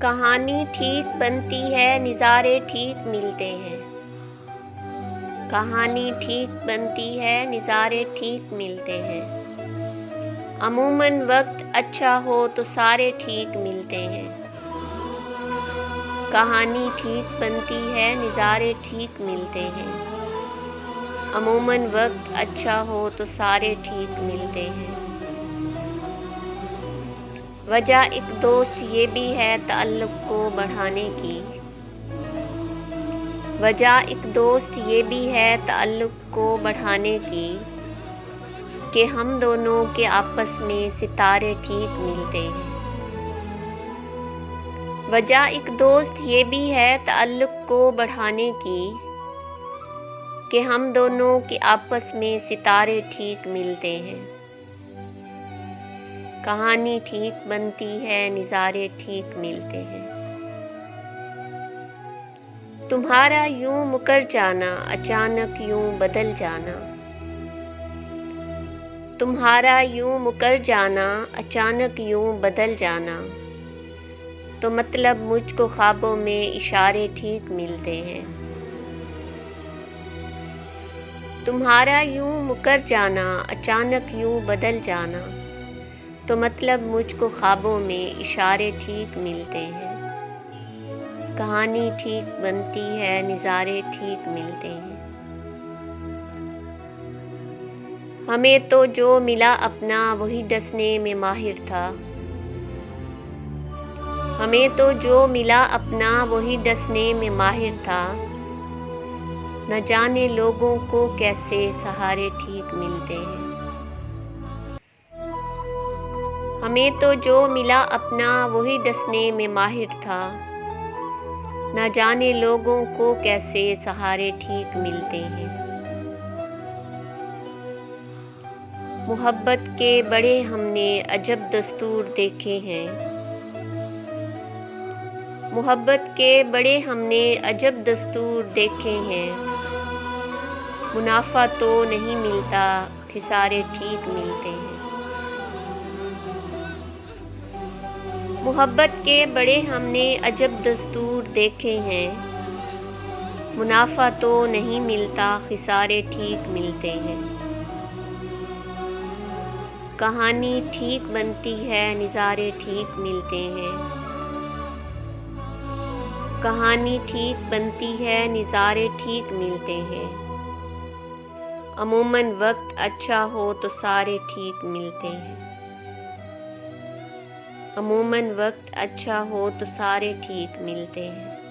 कहानी ठीक बनती है, नज़ारे ठीक मिलते हैं। कहानी ठीक बनती है, नज़ारे ठीक मिलते हैं। अमूमन वक्त अच्छा हो तो सारे ठीक मिलते हैं। कहानी ठीक बनती है, नज़ारे ठीक मिलते हैं। अमूमन वक्त अच्छा हो तो सारे ठीक मिलते हैं। वजह एक दोस्त ये भी है ताल्लुक़ को बढ़ाने की। वजह एक दोस्त ये भी है ताल्लुक़ को बढ़ाने की कि हम दोनों के आपस में सितारे ठीक मिलते हैं। वजह एक दोस्त ये भी है ताल्लुक़ को बढ़ाने की कि हम दोनों के आपस में सितारे ठीक मिलते हैं। कहानी ठीक बनती है, नज़ारे ठीक मिलते हैं। तुम्हारा यूं मुकर जाना, अचानक यूं बदल जाना। तुम्हारा यूं मुकर जाना, अचानक यूं बदल जाना, तो मतलब मुझको ख्वाबों में इशारे ठीक मिलते हैं। तुम्हारा यूं मुकर जाना, अचानक यूं बदल जाना, तो मतलब मुझको ख्वाबों में इशारे ठीक मिलते हैं। कहानी ठीक बनती है, नज़ारे ठीक मिलते हैं। हमें तो जो मिला अपना वही डसने में माहिर था। हमें तो जो मिला अपना वही डसने में माहिर था। न जाने लोगों को कैसे सहारे ठीक मिलते हैं। हमें तो जो मिला अपना वही डसने में माहिर था। न जाने लोगों को कैसे सहारे ठीक मिलते हैं। मोहब्बत के बड़े हमने अजब दस्तूर देखे हैं। मोहब्बत के बड़े हमने अजब दस्तूर देखे हैं। मुनाफा तो नहीं मिलता, खिसारे ठीक मिलते हैं। मोहब्बत के बड़े हमने अजब दस्तूर देखे हैं। मुनाफा तो नहीं मिलता, खिसारे ठीक मिलते हैं। कहानी ठीक बनती है, नज़ारे ठीक मिलते हैं। कहानी ठीक बनती है, नज़ारे ठीक मिलते हैं। अमूमन वक्त अच्छा हो तो सारे ठीक मिलते हैं। अमूमन वक्त अच्छा हो तो सारे ठीक मिलते हैं।